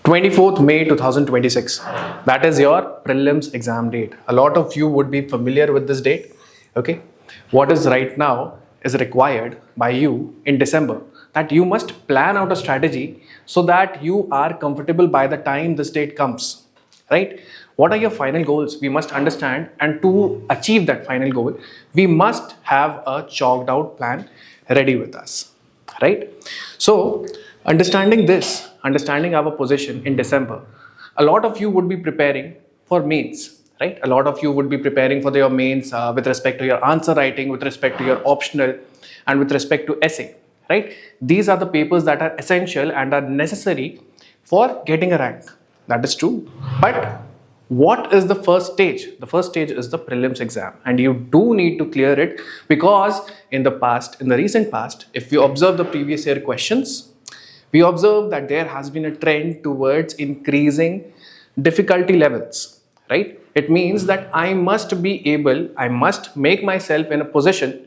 24th May 2026. That is your prelims exam date. A lot of you would be familiar with this date. Okay. What is right now is required by you in December, that you must plan out a strategy so that you are comfortable by the time this date comes. Right? What are your final goals? We must understand, and to achieve that final goal, we must have a chalked out plan ready with us. Right? So, understanding this, understanding our position in December, a lot of you would be preparing for mains, right? A lot of you would be preparing for your mains with respect to your answer writing, with respect to your optional, and with respect to essay, right? These are the papers that are essential and are necessary for getting a rank. That is true. But what is the first stage? The first stage is the prelims exam, and you do need to clear it, because in the recent past, if you observe the previous year questions, we observe that there has been a trend towards increasing difficulty levels, right? It means that I must make myself in a position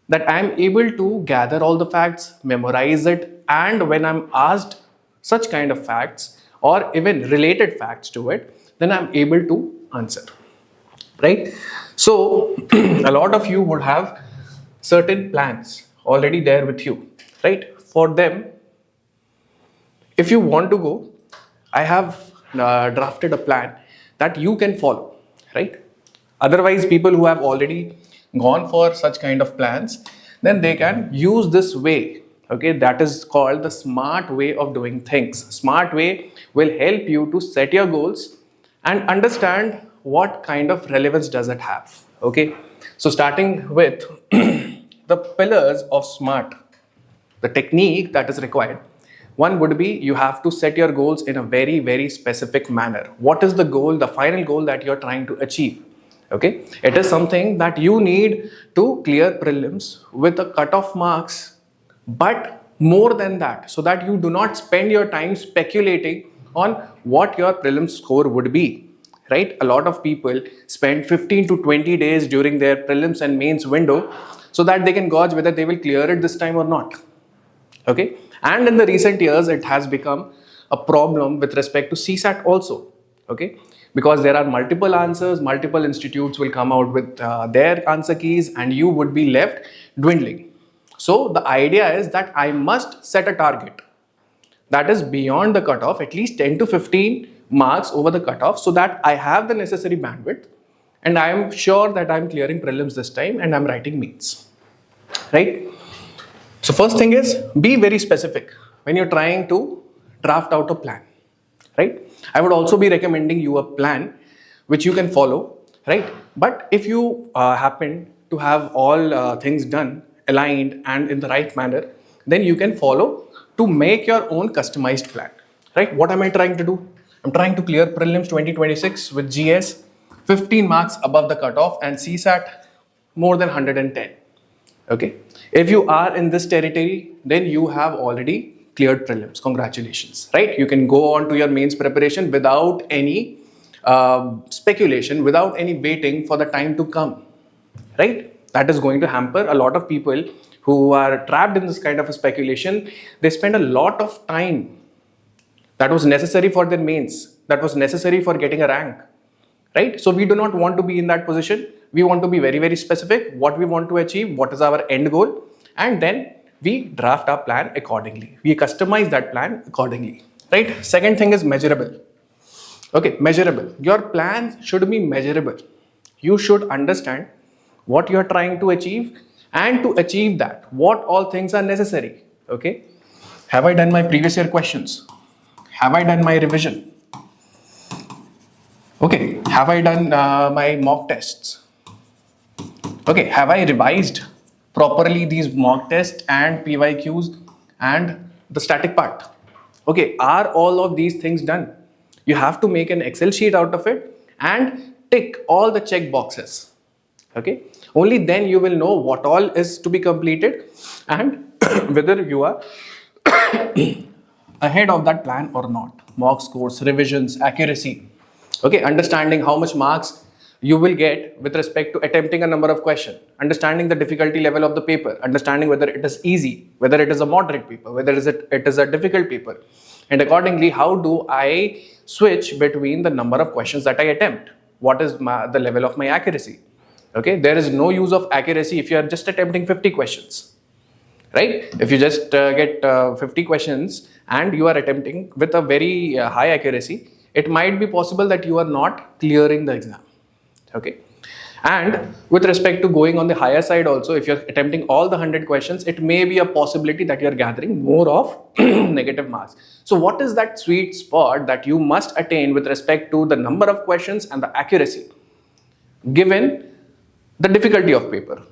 that I am able to gather all the facts, memorize it, and when I'm asked such kind of facts or even related facts to it, then I'm able to answer, right? So a lot of you would have certain plans already there with you, right? For them, if you want to go, I have drafted a plan that you can follow, right? Otherwise, people who have already gone for such kind of plans, then they can use this way, okay? That is called the smart way of doing things. Smart way will help you to set your goals and understand what kind of relevance does it have, okay? So starting with the pillars of SMART, the technique that is required. One would be, you have to set your goals in a very, very specific manner. What is the goal, the final goal that you're trying to achieve? Okay, it is something that you need to clear prelims with a cutoff marks, but more than that, so that you do not spend your time speculating on what your prelims score would be, right? A lot of people spend 15 to 20 days during their prelims and mains window so that they can gauge whether they will clear it this time or not. Okay, and in the recent years, it has become a problem with respect to CSAT also. Okay, because there are multiple answers, multiple institutes will come out with their answer keys, and you would be left dwindling. So the idea is that I must set a target that is beyond the cutoff, at least 10 to 15 marks over the cutoff, so that I have the necessary bandwidth and I am sure that I am clearing prelims this time and I am writing mains, right? So first thing is, be very specific when you're trying to draft out a plan, right? I would also be recommending you a plan which you can follow, right? But if you happen to have all things done, aligned and in the right manner, then you can follow to make your own customized plan, right? What am I trying to do? I'm trying to clear prelims 2026 with GS 15 marks above the cutoff and CSAT more than 110. Okay, if you are in this territory, then you have already cleared prelims. Congratulations, right? You can go on to your mains preparation without any speculation, without any waiting for the time to come, right? That is going to hamper a lot of people who are trapped in this kind of a speculation. They spend a lot of time that was necessary for their mains, that was necessary for getting a rank, right? So we do not want to be in that position. We want to be very, very specific, what we want to achieve, what is our end goal, and then we draft our plan accordingly. We customize that plan accordingly, right? Second thing is measurable. Okay, measurable. Your plan should be measurable. You should understand what you are trying to achieve, and to achieve that, what all things are necessary. Okay, have I done my previous year questions? Have I done my revision? Okay, have I done my mock tests? Okay, have I revised properly these mock tests and PYQs and the static part? Okay, are all of these things done? You have to make an Excel sheet out of it and tick all the check boxes. Okay, only then you will know what all is to be completed and whether you are ahead of that plan or not. Mock scores, revisions, accuracy. Okay, understanding how much marks you will get with respect to attempting a number of questions, understanding the difficulty level of the paper, understanding whether it is easy, whether it is a moderate paper, whether it is a difficult paper, And accordingly, how do I switch between the number of questions that I attempt? What is the level of my accuracy? Okay, there is no use of accuracy if you are just attempting 50 questions, right? If you just get 50 questions and you are attempting with a very high accuracy, it might be possible that you are not clearing the exam. Okay. And with respect to going on the higher side also, if you're attempting all the 100 questions, it may be a possibility that you're gathering more of negative marks. So what is that sweet spot that you must attain with respect to the number of questions and the accuracy, given the difficulty of paper,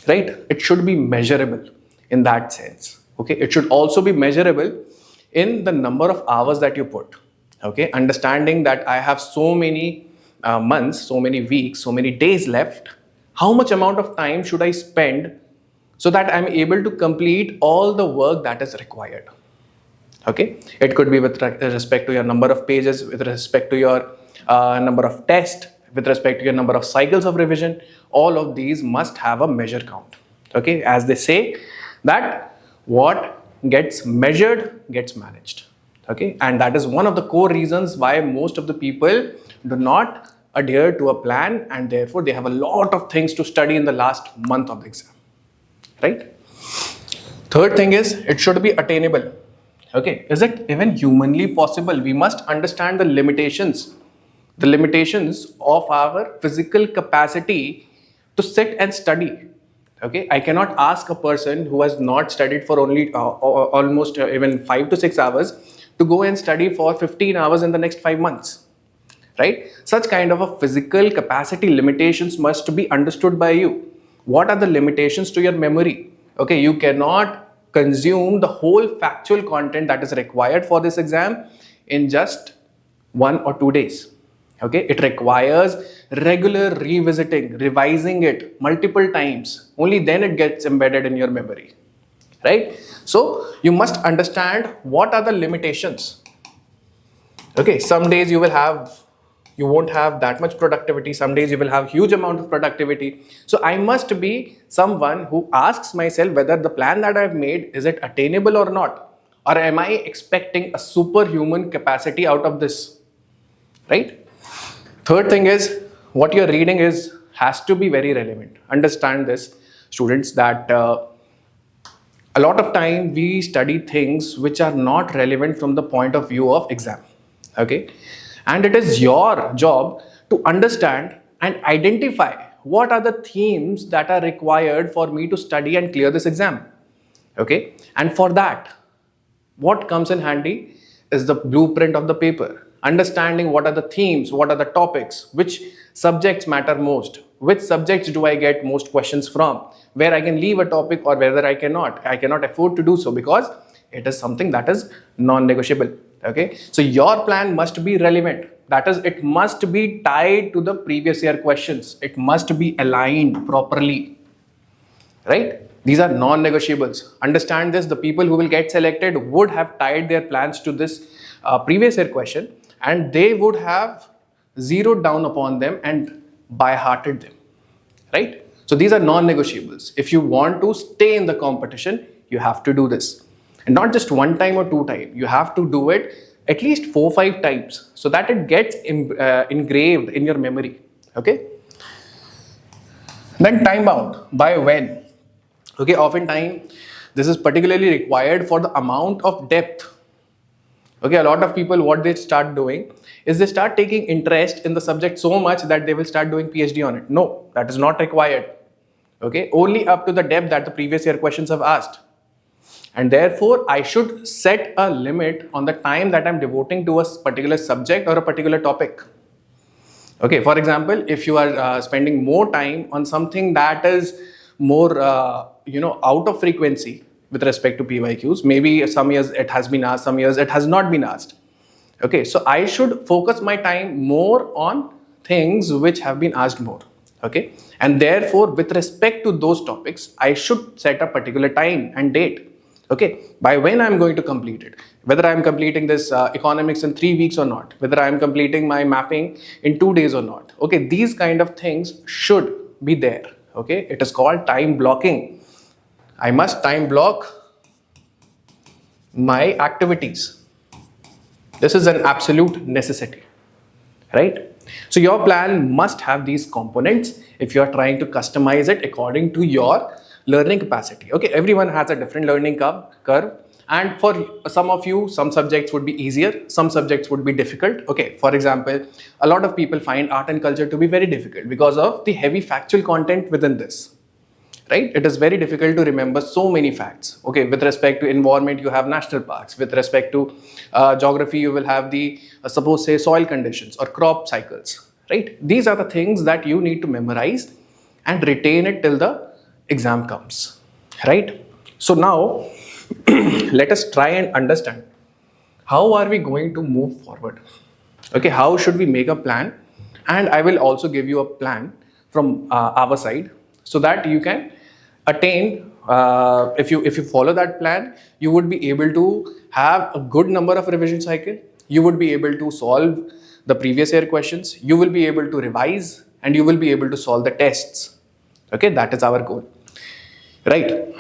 right? It should be measurable in that sense. Okay. It should also be measurable in the number of hours that you put. Okay. Understanding that I have so many months, so many weeks, so many days left, how much amount of time should I spend so that I'm able to complete all the work that is required? Okay, it could be with respect to your number of pages, with respect to your number of tests, with respect to your number of cycles of revision. All of these must have a measure count. Okay, as they say that what gets measured gets managed. Okay, and that is one of the core reasons why most of the people do not adhere to a plan, and therefore they have a lot of things to study in the last month of the exam, right? Third thing is, it should be attainable. Okay, is it even humanly possible? We must understand the limitations of our physical capacity to sit and study. Okay, I cannot ask a person who has not studied for only almost even 5 to 6 hours to go and study for 15 hours in the next 5 months. Right? Such kind of a physical capacity limitations must be understood by you. What are the limitations to your memory? Okay, you cannot consume the whole factual content that is required for this exam in just 1 or 2 days. Okay, it requires regular revisiting, revising it multiple times. Only then it gets embedded in your memory. Right? So you must understand what are the limitations. Okay, some days you won't have that much productivity. Some days you will have huge amount of productivity. So I must be someone who asks myself whether the plan that I've made, is it attainable or not? Or am I expecting a superhuman capacity out of this? Right? Third thing is, what you're reading has to be very relevant. Understand this, students, that a lot of time we study things which are not relevant from the point of view of exam. Okay? And it is your job to understand and identify what are the themes that are required for me to study and clear this exam. Okay, and for that, what comes in handy is the blueprint of the paper. Understanding what are the themes, what are the topics, which subjects matter most, which subjects do I get most questions from, where I can leave a topic or whether I cannot afford to do so because it is something that is non-negotiable. Okay, so your plan must be relevant. That is, it must be tied to the previous year questions. It must be aligned properly. Right? These are non-negotiables. Understand this. The people who will get selected would have tied their plans to this previous year question, and they would have zeroed down upon them and by-hearted them. Right? So these are non-negotiables. If you want to stay in the competition, you have to do this. And not just 1 time or 2 times. You have to do it at least 4-5 times so that it gets engraved in your memory. Okay? Then time bound. By when? Okay, oftentimes this is particularly required for the amount of depth. Okay, a lot of people, what they start doing is they start taking interest in the subject so much that they will start doing PhD on it. No, that is not required. Okay, only up to the depth that the previous year questions have asked. And therefore, I should set a limit on the time that I'm devoting to a particular subject or a particular topic. Okay, for example, if you are spending more time on something that is more, out of frequency with respect to PYQs, maybe some years it has been asked, some years it has not been asked. Okay, so I should focus my time more on things which have been asked more. Okay, and therefore, with respect to those topics, I should set a particular time and date. Okay, by when I'm going to complete it, whether I'm completing this economics in 3 weeks or not, whether I'm completing my mapping in 2 days or not. Okay, these kind of things should be there. Okay, it is called time blocking. I must time block my activities. This is an absolute necessity, right? So your plan must have these components if you are trying to customize it according to your learning capacity. Okay, everyone has a different learning curve, and for some of you, some subjects would be easier, some subjects would be difficult. Okay, for example, a lot of people find art and culture to be very difficult because of the heavy factual content within this. Right, it is very difficult to remember so many facts. Okay, with respect to environment, you have national parks. With respect to geography, you will have the suppose say soil conditions or crop cycles. Right, these are the things that you need to memorize and retain it till the exam comes. Right, so now let us try and understand how are we going to move forward. Okay, how should we make a plan, and I will also give you a plan from our side, so that you can attain, if you follow that plan, you would be able to have a good number of revision cycle, you would be able to solve the previous year questions, you will be able to revise, and you will be able to solve the tests. Okay, that is our goal, right?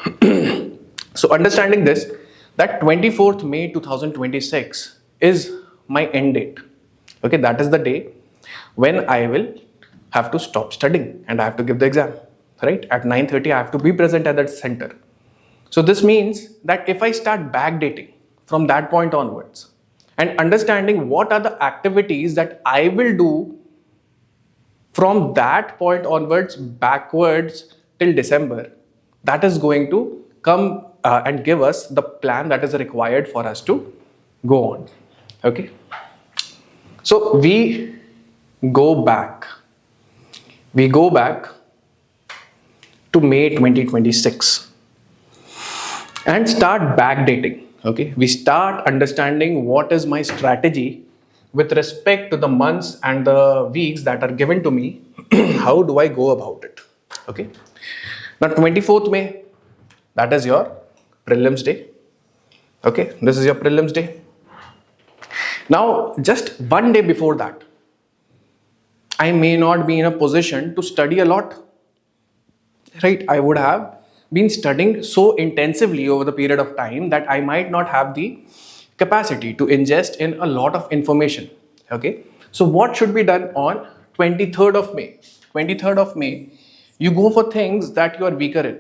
So understanding this, that 24th May 2026 is my end date. Okay, that is the day when I will have to stop studying and I have to give the exam. Right, at 9:30 I have to be present at that center. So this means that if I start backdating from that point onwards and understanding what are the activities that I will do from that point onwards backwards till December, that is going to come and give us the plan that is required for us to go on. Okay, so we go back to May 2026 and start backdating. Okay, we start understanding what is my strategy with respect to the months and the weeks that are given to me. How do I go about it? Okay, now 24th May, that is your prelims day. Okay, this is your prelims day. Now just one day before that, I may not be in a position to study a lot. Right, I would have been studying so intensively over the period of time that I might not have the capacity to ingest in a lot of information. Okay, so what should be done on 23rd of May? 23rd of May, you go for things that you are weaker in.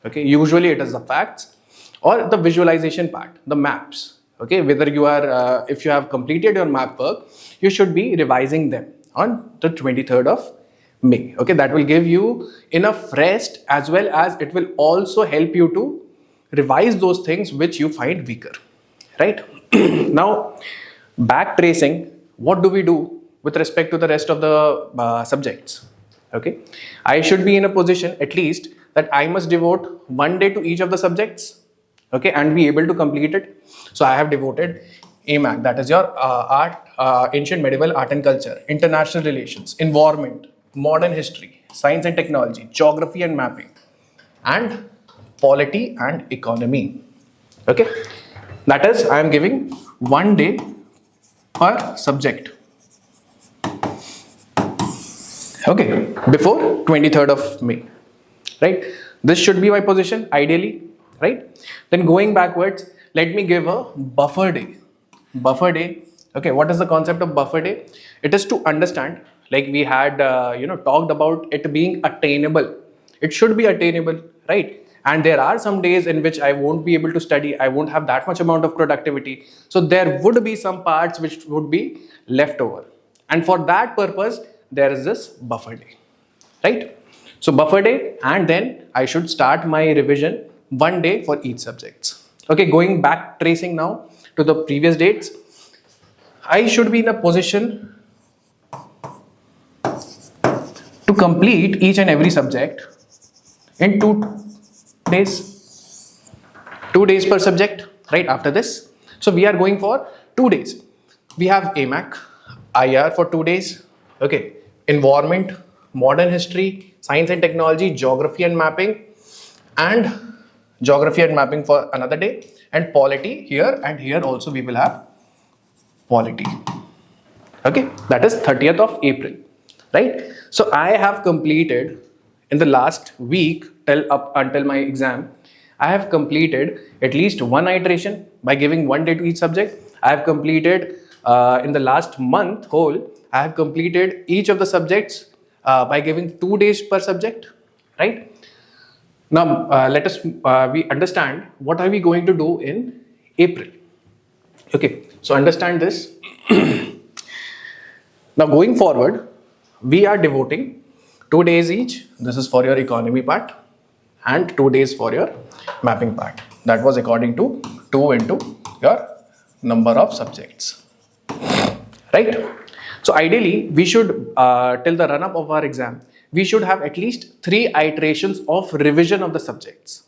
Okay, usually it is the facts or the visualization part, the maps. Okay, whether you are, if you have completed your map work, you should be revising them on the 23rd of May. Okay, that will give you enough rest, as well as it will also help you to revise those things which you find weaker. Right, now back tracing, what do we do with respect to the rest of the subjects? Okay, I should be in a position at least that I must devote one day to each of the subjects. Okay, and be able to complete it. So I have devoted AMAC, that is your ancient medieval art and culture, international relations, environment, modern history, science and technology, geography and mapping, and polity and economy. Okay, that is, I am giving one day per subject. Okay, before 23rd of May. Right, this should be my position ideally. Right, then going backwards, let me give a buffer day. Buffer day. Okay, what is the concept of buffer day? It is to understand, like we had talked about it being attainable. It should be attainable, right? And there are some days in which I won't be able to study, I won't have that much amount of productivity, so there would be some parts which would be left over, and for that purpose there is this buffer day. Right, so buffer day, and then I should start my revision one day for each subjects. Okay, going back tracing now to the previous dates, I should be in a position to complete each and every subject in 2 days. 2 days per subject, right, after this. So we are going for 2 days. We have AMAC, IR for 2 days. Okay, environment, modern history, science and technology, geography and mapping for another day, and polity here, and here also we will have polity. Okay, that is 30th of April, right? So I have completed in the last week until my exam, I have completed at least one iteration by giving one day to each subject. I have completed in the last month whole, I have completed each of the subjects by giving 2 days per subject, right? Now, let us we understand what are we going to do in April. Okay, so understand this. Now, going forward, we are devoting 2 days each. This is for your economy part and 2 days for your mapping part. That was according to 2 into your number of subjects, right? So ideally, we should, till the run-up of our exam, we should have at least 3 iterations of revision of the subjects.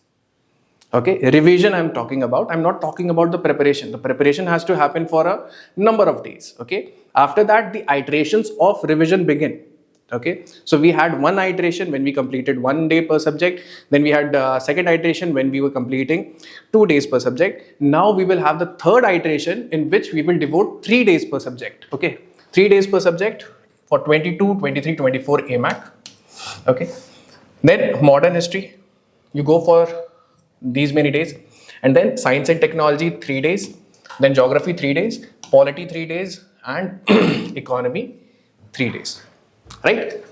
Okay, revision I'm talking about. I'm not talking about the preparation. The preparation has to happen for a number of days. Okay, after that, the iterations of revision begin. Okay, so we had 1 iteration when we completed 1 day per subject. Then we had second iteration when we were completing 2 days per subject. Now we will have the third iteration in which we will devote 3 days per subject. Okay, 3 days per subject for 22, 23, 24 AMAC. Okay, then modern history, you go for these many days, and then science and technology 3 days, then geography 3 days, polity 3 days, and economy 3 days, right?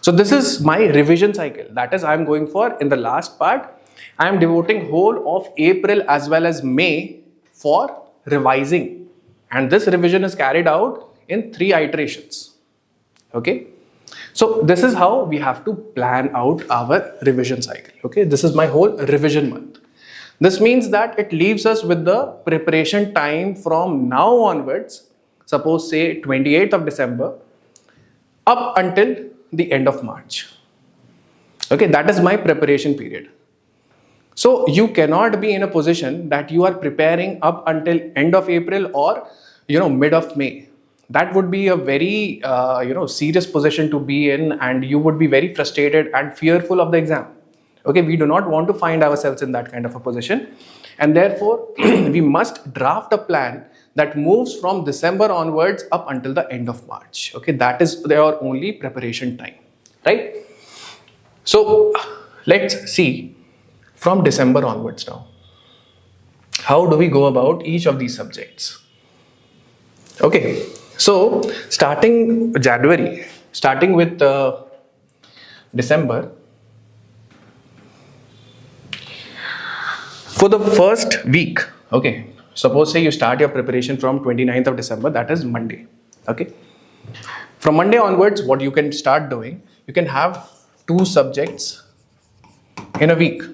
So this is my revision cycle. That is, I am going for, in the last part, I am devoting whole of April as well as May for revising, and this revision is carried out in 3 iterations. Okay, so this is how we have to plan out our revision cycle. Okay, this is my whole revision month. This means that it leaves us with the preparation time from now onwards, suppose say 28th of December, up until the end of March. Okay, that is my preparation period. So you cannot be in a position that you are preparing up until end of April or mid of May. That would be a very serious position to be in, and you would be very frustrated and fearful of the exam. Okay, we do not want to find ourselves in that kind of a position, and therefore we must draft a plan that moves from December onwards up until the end of March. Okay, that is their only preparation time, right? So let's see from December onwards now. How do we go about each of these subjects? Okay, so starting January, starting with December, for the first week, okay, suppose say you start your preparation from 29th of December, that is Monday. Okay, from Monday onwards, what you can start doing, you can have 2 subjects in a week.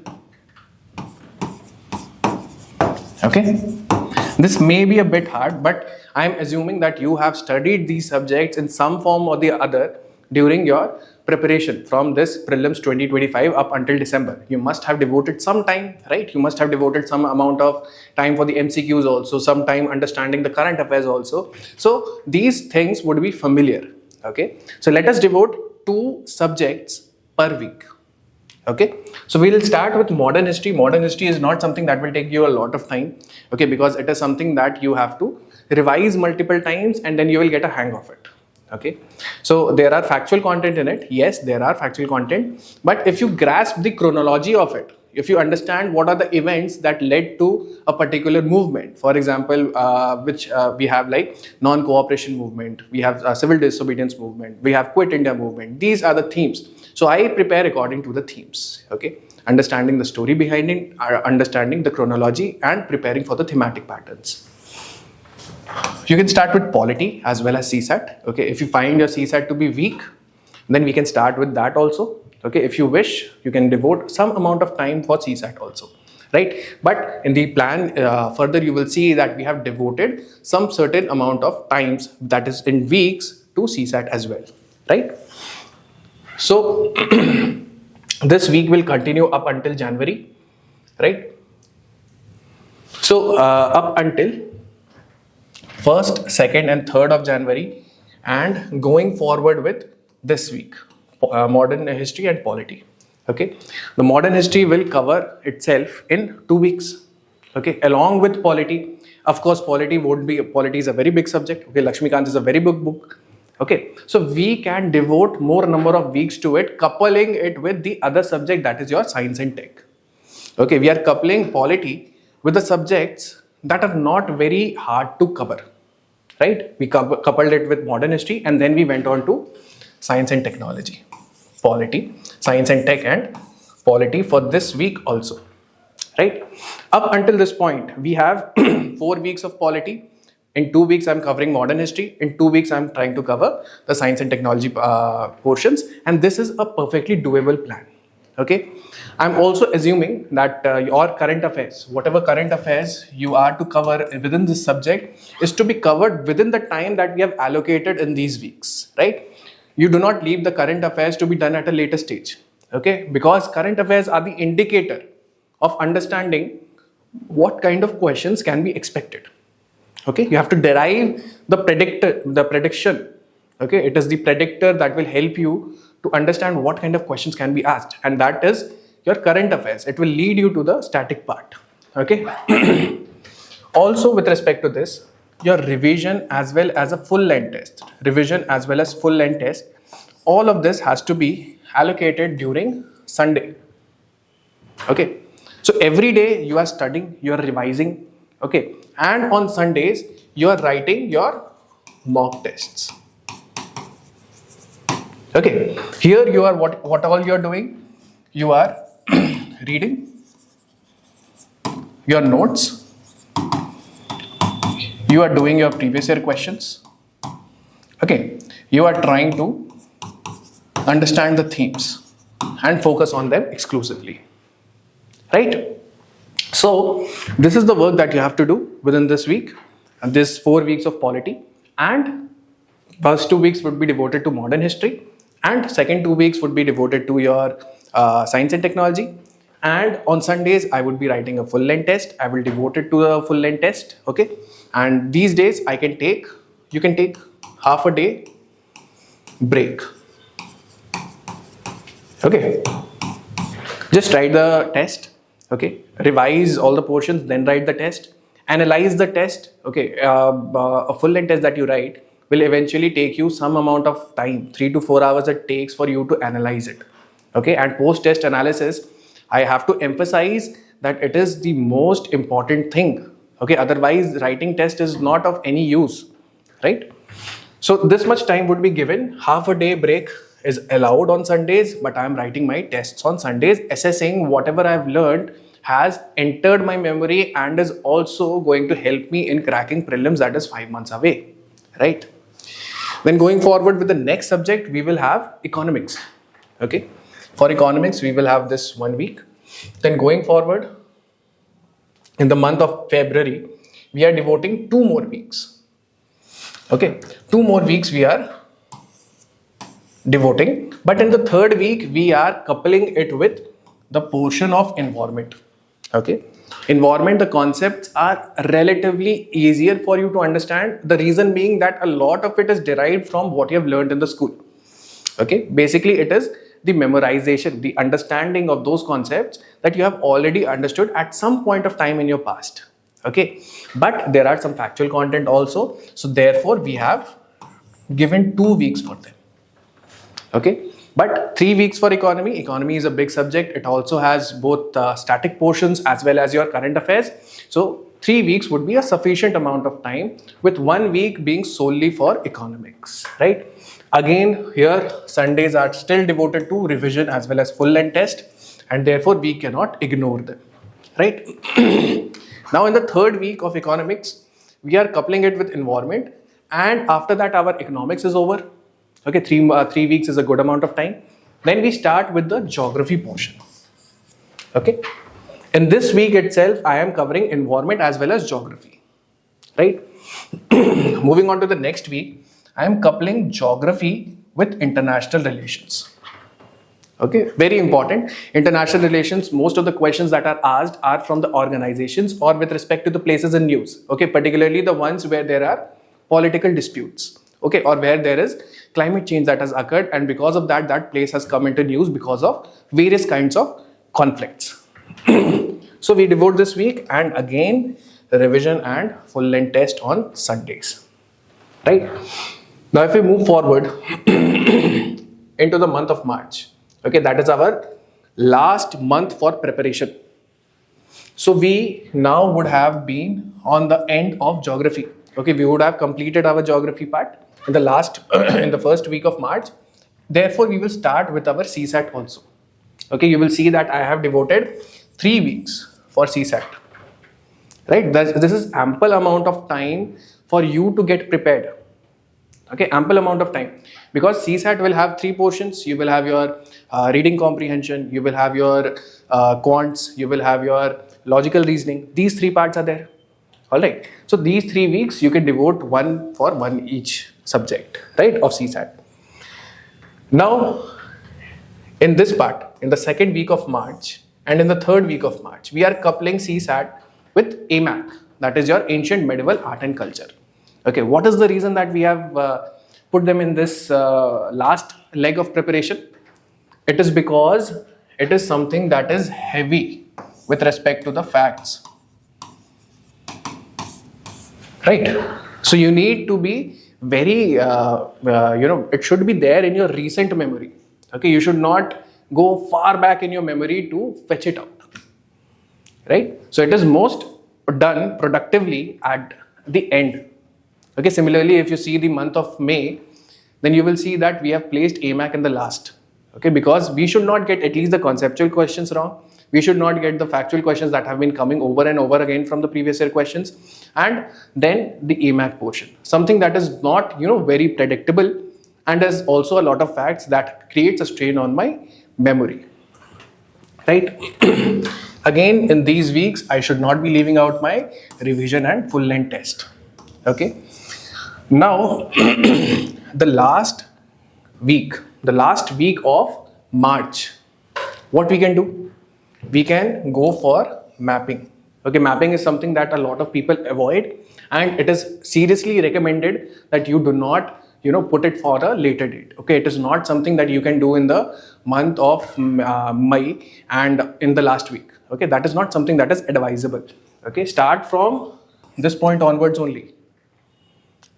Okay, this may be a bit hard, but I am assuming that you have studied these subjects in some form or the other during your preparation from this prelims 2025 up until December. You must have devoted some time, right? You must have devoted some amount of time for the MCQs also, some time understanding the current affairs also. So these things would be familiar. Okay, so let us devote 2 subjects per week. Okay, so we will start with modern history. Modern history is not something that will take you a lot of time, okay, because it is something that you have to revise multiple times and then you will get a hang of it. Okay, so there are factual content in it. Yes, there are factual content, but if you grasp the chronology of it, if you understand what are the events that led to a particular movement, for example, which we have like non-cooperation movement, we have civil disobedience movement, we have quit India movement. These are the themes. So I prepare according to the themes. Okay, understanding the story behind it, understanding the chronology, and preparing for the thematic patterns. You can start with polity as well as CSAT. Okay, if you find your CSAT to be weak, then we can start with that also. Okay, if you wish, you can devote some amount of time for CSAT also, right? But in the plan further, you will see that we have devoted some certain amount of times, that is in weeks, to CSAT as well, right? So this week will continue up until January, right? So up until 1st, 2nd and 3rd of January, and going forward with this week, modern history and polity. Okay, the modern history will cover itself in 2 weeks. Okay, along with polity. Of course, polity is a very big subject. Okay, Lakshmikant is a very big book. Okay, so we can devote more number of weeks to it, coupling it with the other subject, that is your science and tech. Okay, we are coupling polity with the subjects that are not very hard to cover. right? We coupled it with modern history, and then we went on to science and technology, polity, science and tech, and polity for this week also, right? Up until this point, we have 4 weeks of polity. In 2 weeks, I'm covering modern history. In 2 weeks, I'm trying to cover the science and technology portions, and this is a perfectly doable plan. Okay, I'm also assuming that your current affairs, whatever current affairs you are to cover within this subject, is to be covered within the time that we have allocated in these weeks, right? You do not leave the current affairs to be done at a later stage, okay? Because current affairs are the indicator of understanding what kind of questions can be expected. Okay, you have to derive the prediction. Okay, it is the predictor that will help you to understand what kind of questions can be asked, and that is your current affairs. It will lead you to the static part. Okay. Also, with respect to this, your revision as well as a full length test, all of this has to be allocated during Sunday. Okay, so every day you are studying, you are revising, okay, and on Sundays you are writing your mock tests. Okay, here you are what all you are doing, you are reading your notes, you are doing your previous year questions, okay, you are trying to understand the themes and focus on them exclusively, right? So this is the work that you have to do within this week, and this 4 weeks of polity, and first 2 weeks would be devoted to modern history, and second 2 weeks would be devoted to your science and technology. And on Sundays I would be writing a full length test. I will devote it to a full length test, okay? And these days you can take half a day break, okay? Just write the test, okay, revise all the portions, then write the test, analyze the test, okay. A full length test that you write will eventually take you some amount of time, 3 to 4 hours it takes for you to analyze it, okay. And post test analysis, I have to emphasize that it is the most important thing, okay, otherwise writing test is not of any use, right? So this much time would be given. Half a day break is allowed on Sundays, but I am writing my tests on Sundays, assessing whatever I have learned has entered my memory and is also going to help me in cracking prelims that is 5 months away, right? Then going forward with the next subject, we will have economics, okay? For economics, we will have this 1 week. Then going forward, in the month of February, we are devoting 2 more weeks, okay? 2 more weeks we are devoting, but in the third week, we are coupling it with the portion of environment, okay? Environment, the concepts are relatively easier for you to understand. The reason being that a lot of it is derived from what you have learned in the school, okay? Basically, it is the memorization, the understanding of those concepts that you have already understood at some point of time in your past, okay? But there are some factual content also, so therefore we have given 2 weeks for them, okay? But 3 weeks for economy. Economy is a big subject. It also has both static portions as well as your current affairs. So 3 weeks would be a sufficient amount of time, with 1 week being solely for economics, right? Again, here Sundays are still devoted to revision as well as full length test, and therefore we cannot ignore them, right? Now in the third week of economics, we are coupling it with environment, and after that our economics is over. Okay, 3 weeks is a good amount of time. Then we start with the geography portion. Okay, in this week itself, I am covering environment as well as geography, right? Moving on to the next week, I am coupling geography with international relations. Okay, very important. International relations, most of the questions that are asked are from the organizations or with respect to the places in news. Okay, particularly the ones where there are political disputes. Okay, or where there is climate change that has occurred, and because of that, that place has come into news because of various kinds of conflicts. So we devote this week, and again revision and full length test on Sundays, right? Now if we move forward into the month of March, okay, that is our last month for preparation. So we now would have been on the end of geography. Okay, we would have completed our geography part in the last in the first week of March. Therefore, we will start with our CSAT also. Okay, you will see that I have devoted 3 weeks for CSAT. Right, this is ample amount of time for you to get prepared. Okay, ample amount of time, because CSAT will have 3 portions. You will have your reading comprehension, you will have your quants, you will have your logical reasoning. These 3 parts are there. All right, so these 3 weeks you can devote one for one each subject, right, of CSAT. Now, in this part, in the second week of March and in the third week of March, we are coupling CSAT with AMAC, that is your Ancient Medieval Art and Culture. Okay, what is the reason that we have put them in this last leg of preparation? It is because it is something that is heavy with respect to the facts. Right? So you need to be very, it should be there in your recent memory. Okay, you should not go far back in your memory to fetch it out. Right? So it is most done productively at the end. Okay, similarly, if you see the month of May, then you will see that we have placed AMAC in the last. Okay, because we should not get at least the conceptual questions wrong. We should not get the factual questions that have been coming over and over again from the previous year questions. And then the AMAC portion, something that is not, very predictable, and there's also a lot of facts that creates a strain on my memory. Right? Again, in these weeks, I should not be leaving out my revision and full length test. Okay. Now, the last week of March, what we can do? We can go for mapping. Okay, mapping is something that a lot of people avoid, and it is seriously recommended that you do not, put it for a later date. Okay, it is not something that you can do in the month of May and in the last week. Okay, that is not something that is advisable. Okay, start from this point onwards only.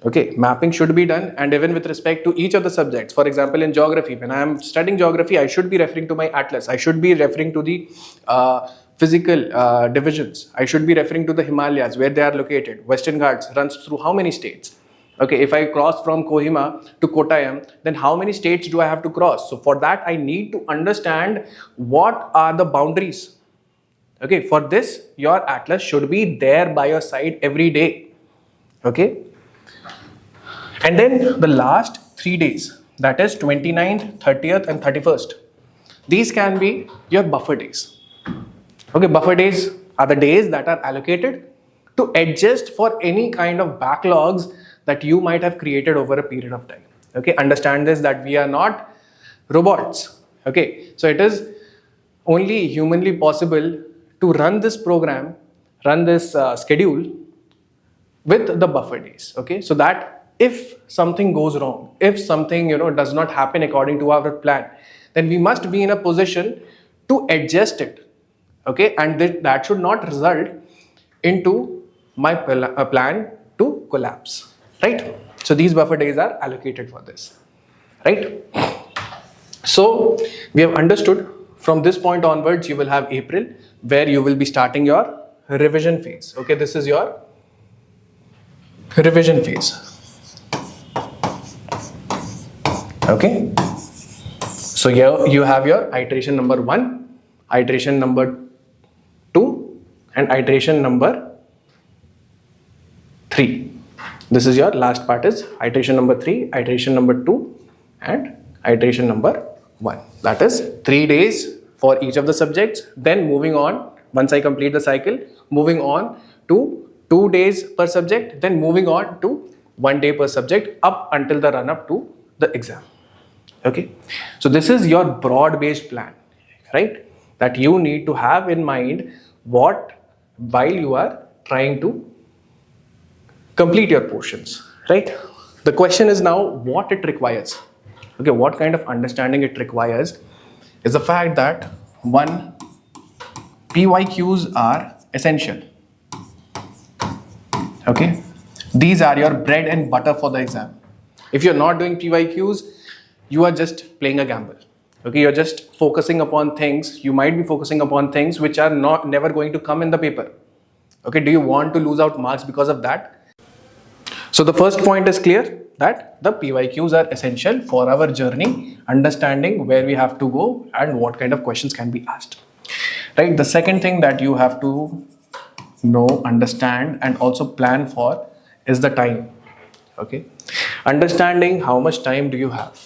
Okay, mapping should be done, and even with respect to each of the subjects. For example, in geography, when I am studying geography, I should be referring to my atlas. I should be referring to the physical divisions. I should be referring to the Himalayas, where they are located. Western Ghats runs through how many states? Okay, if I cross from Kohima to Kottayam, then how many states do I have to cross? So for that, I need to understand what are the boundaries. Okay, for this, your atlas should be there by your side every day. Okay. And then the last 3 days, that is 29th, 30th and 31st. These can be your buffer days. Okay, buffer days are the days that are allocated to adjust for any kind of backlogs that you might have created over a period of time. Okay, understand this, that we are not robots. Okay, so it is only humanly possible to run this program, run this schedule with the buffer days. Okay, so that if something goes wrong, if something does not happen according to our plan, then we must be in a position to adjust it. Okay, and that should not result into my plan to collapse. Right? So these buffer days are allocated for this. Right? So we have understood from this point onwards, you will have April, where you will be starting your revision phase. Okay, this is your revision phase. Okay, so here you have your iteration number 1, iteration number 2 and iteration number 3. This is your last part is iteration number 3, iteration number 2 and iteration number 1. That is 3 days for each of the subjects. Then moving on, once I complete the cycle, moving on to 2 days per subject, then moving on to 1 day per subject up until the run up to the exam. Okay, so this is your broad-based plan, right? That you need to have in mind while you are trying to complete your portions, right? The question is now what it requires. Okay, what kind of understanding it requires is the fact that 1, PYQs are essential. Okay, these are your bread and butter for the exam. If you're not doing PYQs, you are just playing a gamble. Okay, you're just focusing upon things. You might be focusing upon things which are never going to come in the paper. Okay, do you want to lose out marks because of that? So the first point is clear, that the PYQs are essential for our journey, understanding where we have to go and what kind of questions can be asked. Right. The second thing that you have to know, understand, and also plan for is the time. Okay. Understanding how much time do you have.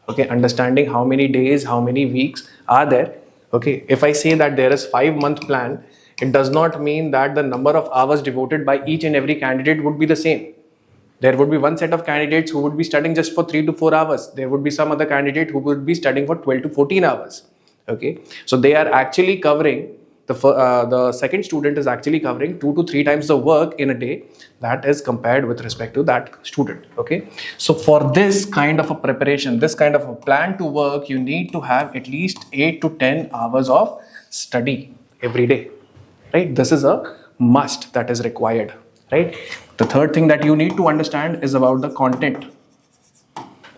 Okay. Understanding how many days, how many weeks are there. Okay. If I say that there is 5-month plan, it does not mean that the number of hours devoted by each and every candidate would be the same. There would be one set of candidates who would be studying just for 3 to 4 hours. There would be some other candidate who would be studying for 12 to 14 hours. Okay. So they are actually covering, the second student is actually covering 2 to 3 times the work in a day that is compared with respect to that student. Okay. So for this kind of a preparation, this kind of a plan to work, you need to have at least 8 to 10 hours of study every day. Right. This is a must that is required. Right. The third thing that you need to understand is about the content.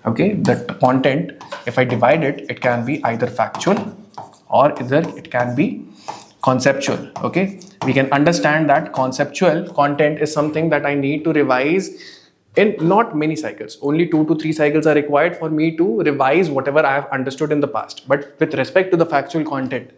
Okay, that content, if I divide it, it can be either factual or either it can be conceptual. Okay, we can understand that conceptual content is something that I need to revise in not many cycles. Only 2 to 3 cycles are required for me to revise whatever I have understood in the past. But with respect to the factual content,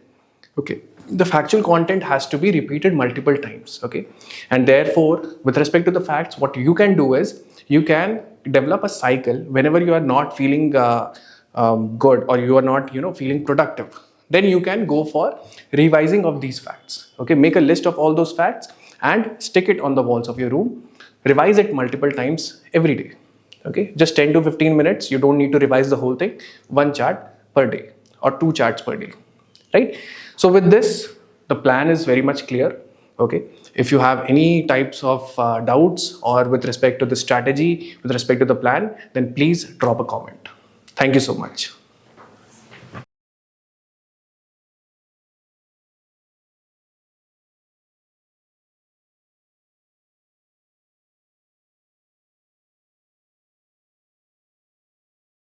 okay, the factual content has to be repeated multiple times. Okay, and therefore with respect to the facts, what you can do is you can develop a cycle whenever you are not feeling good, or you are not feeling productive. Then you can go for revising of these facts. Okay, make a list of all those facts and stick it on the walls of your room. Revise it multiple times every day. Okay, just 10 to 15 minutes. You don't need to revise the whole thing. 1 chart per day or 2 charts per day. Right. So with this, the plan is very much clear. Okay. If you have any types of doubts or with respect to the strategy, with respect to the plan, then please drop a comment. Thank you so much.